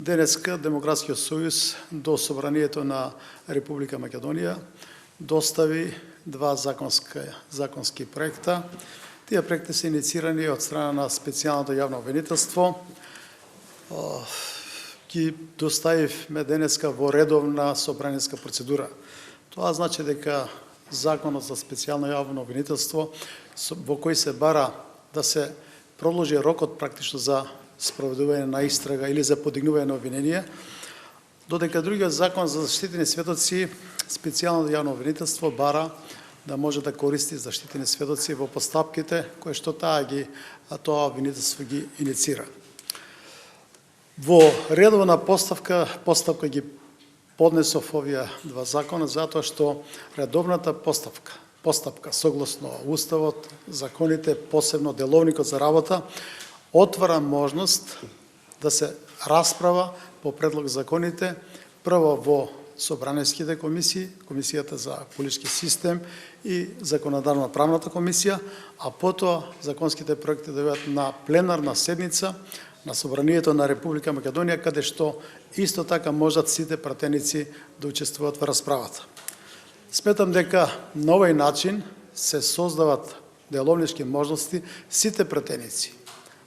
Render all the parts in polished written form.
Денеска Демократскиот сојуз до Собранието на Република Македонија достави два законски проекта. Тие проекти се инициирани од страна на специјалното јавно обвинителство. Ги доставивме денеска во редовна собраниска процедура. Тоа значи дека Законот за специјално јавно обвинителство, во кој се бара да се продолжи рокот практично за спроведување на истрага или за подигнување на обвинение, додека другиот закон за заштитени светоци, специјално јавно обвинителство бара да може да користи заштитени светоци во постапките кои што тоа обвинителство ги иницира. Во редовна постапка ги поднесов овие два закона затоа што редовната постапка согласно уставот, законите, посебно деловникот за работа, отвара можност да се расправа по предлог законите прво во собраниските комисии, Комисијата за политички систем и Законодавно-правната комисија, а потоа законските проекти да бидат на пленарна седница на Собранието на Република Македонија, каде што исто така можат сите пратеници да учествуваат во расправата. Сметам дека на овој начин се создават деловнички можности сите пратеници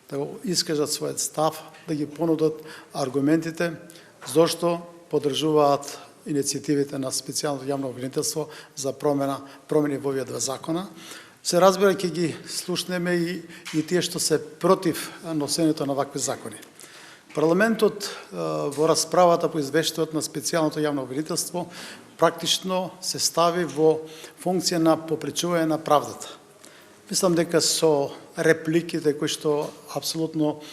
да го искажат својот став, да ги понудат аргументите зошто поддржуваат иницијативите на специјалното јавно обвинителство за промени во овие два закона. Се разбира, ќе ги слушнеме и тие што се против носењето на вакви закони. Парламентот во расправата по извештајот на специјалното јавно обвинителство практично се стави во функција на попречување на правдата. Мислам дека со репликите кои што апсолутно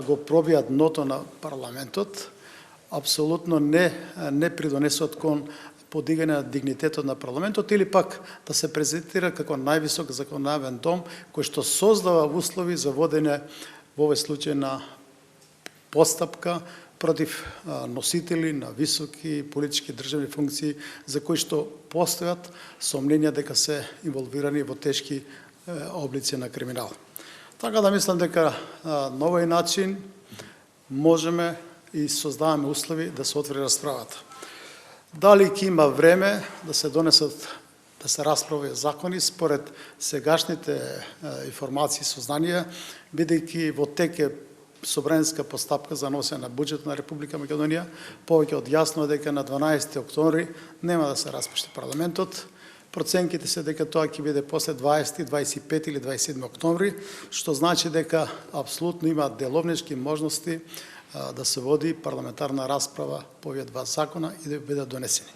го пробија дното на парламентот, апсолутно не придонесот кон подигање на дигнитетот на парламентот или пак да се презентира како највисок законодавен дом кој што создава услови за водење во овој случај на постапка против носители на високи политички државни функции за кои што постојат сомненија дека се инволвирани во тешки облици на криминал. Така да мислам дека на овој начин можеме и создаваме услови да се отвори расправата. Дали ќе има време да се донесат, да се расправи закони според сегашните информации и сознанија, бидејќи во тек е собраниска постапка за носење на буџетот на Република Македонија, повеќе од јасно дека на 12 октомври нема да се распушти парламентот. Проценките се дека тоа ќе биде после 20, 25 или 27 октомври, што значи дека апсолутно има деловнички можности да се води парламентарна расправа по овие два закона и да бидат донесени.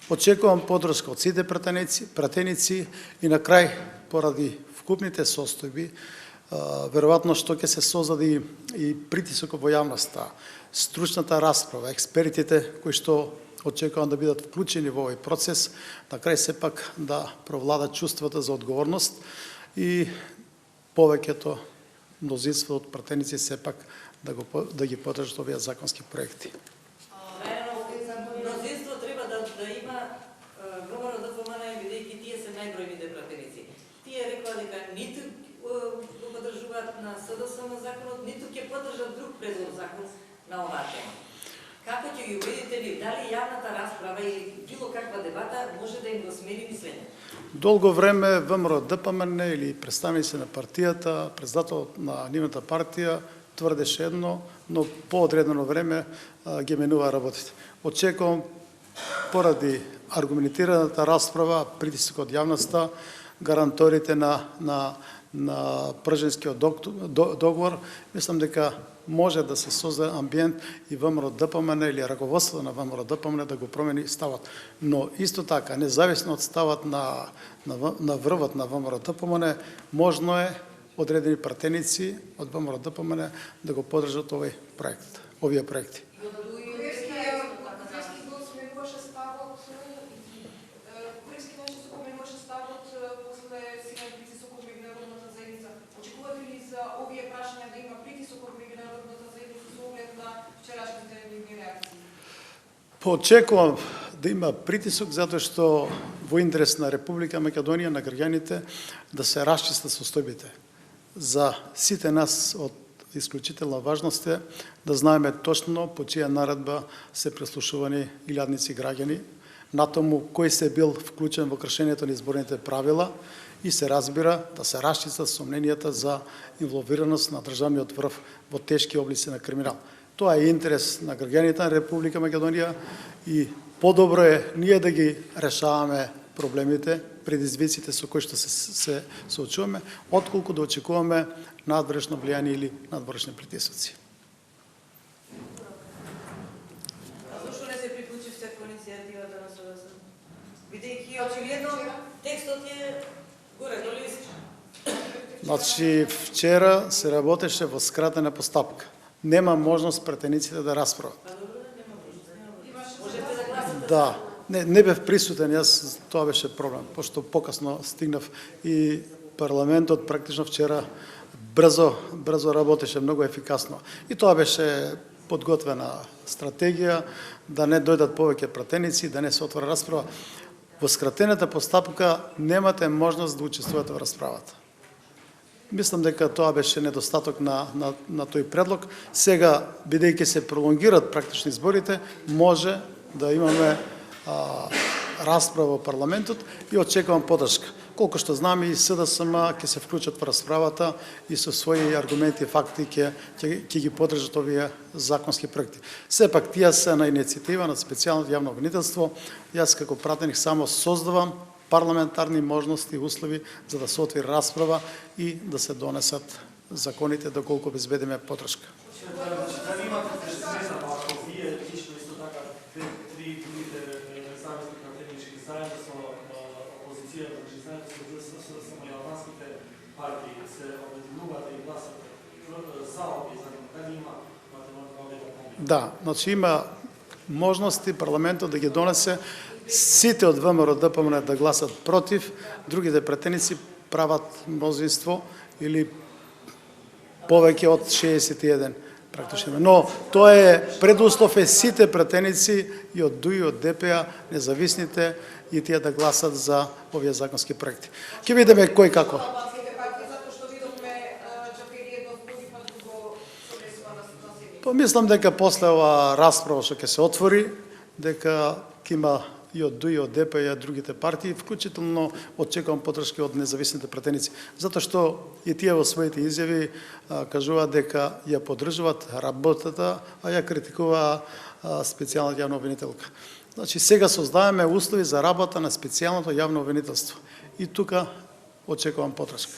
Очекувам подршка од сите пратеници и на крај, поради вкупните состојби, веројатно што ќе се создаде и притисок во јавноста, стручната расправа, експертите кои што очекувам да бидат вклучени во овој процес, на крај сепак да провлада чувствата за одговорност и повеќето мнозинство од пратеници сепак да ги поддржат овие законски проекти. Мнозинство треба да има ВМРО ДПМН, бидејќи тие се најбројните пратеници. Тие рекла дека ниту го поддржуваат на СДСМ законот, ниту ќе поддржат друг предлог закон на оваа тема. Како ќе ги убедите ви, дали јавната расправа или било каква дебата може да им го смени мислењето? Долго време ВМРО ДПМН или представници на партијата, председателот на нивната партија тврдеше едно, но по одредено време ги менува работите. Очекувам поради аргументираната расправа, притисок од јавноста, гаранторите на Прженскиот договор, мислам дека може да се создаде амбиент и ВМРО ДПМН или раководството на ВМРО ДПМН да го промени ставот. Но исто така, независно од ставот на врвот на ВМРО ДПМН, можно е одредени пратеници од ВМРО ДПМН да го поддржат овие проекти. Очекувам да има притисок затоа што во интерес на Република Македонија, на граѓаните, да се расчистат состојбите за сите нас од исклучителна важност е да знаеме точно по чија наредба се преслушувани илјадници граѓани, натаму кој се бил вклучен во кршењето на изборните правила и се разбира да се расчистат сомненијата за инволвираност на државниот врв во тешки облици на криминал. Тоа е интерес на граѓаните на Република Македонија и подобро е ние да ги решаваме проблемите, предизвиците со кои што се соочуваме, отколку да очекуваме надворешно влијание или надворешни притисоци. А зашто не се приклучивте кон иницијативата на СДС? Бидејќи очигледно текстот е горе до лист. Значи, вчера се работеше во скратена постапка. Нема можност претениците да расправат. Па добро, нема можност. Можете да гласате. Да, не бев присутен, јас тоа беше проблем, пошто покасно стигнав и парламентот практично вчера брзо работеше, многу ефикасно. И тоа беше подготвена стратегија да не дојдат повеќе пратеници, да не се отвора расправа. Во скратената постапка немате можност да учествувате во расправата. Мислам дека тоа беше недостаток на тој предлог. Сега, бидејќи се пролонгират практично изборите, може да имаме расправа во парламентот и очекувам поддршка. Колку што знам и СДСМ ќе се вклучат во расправата и со своји аргументи и факти ќе ги поддржат овие законски проекти. Сепак тие се на иницијатива на специјалното јавно обвинителство. Јас како пратеник само создавам парламентарни можности и услови за да се отвори расправа и да се донесат законите доколку обезбедиме поддршка. Дали имате представа, ако вие лично исто така три другите независни пратенички заедно со опозицијата, значи заедно со самојалбанските партии се обединувате и гласате за овие закони, дали имате овие помоги? Да, значи има можности парламентот да ги донесе, сите од ВМРО ДПМН да гласат против, другите пратеници прават мнозинство или повеќе од 61 практично. Но тоа е предуслов е сите пратеници и од ДУИ, од ДПА, независните и тие да гласат за овие законски проекти. Ќе видиме кој како. Помислам дека после ова расправа што ќе се отвори, дека ќе има и од ДУИ, од ДП и од другите партии, вклучително очекувам поддршка од независните пратеници, затоа што и тие во своите изјави кажуваат дека ја поддржуваат работата, а ја критикуваа специјалната јавна обвинителка. Значи сега создаваме услови за работа на специјалното јавно обвинителство и тука очекувам поддршка.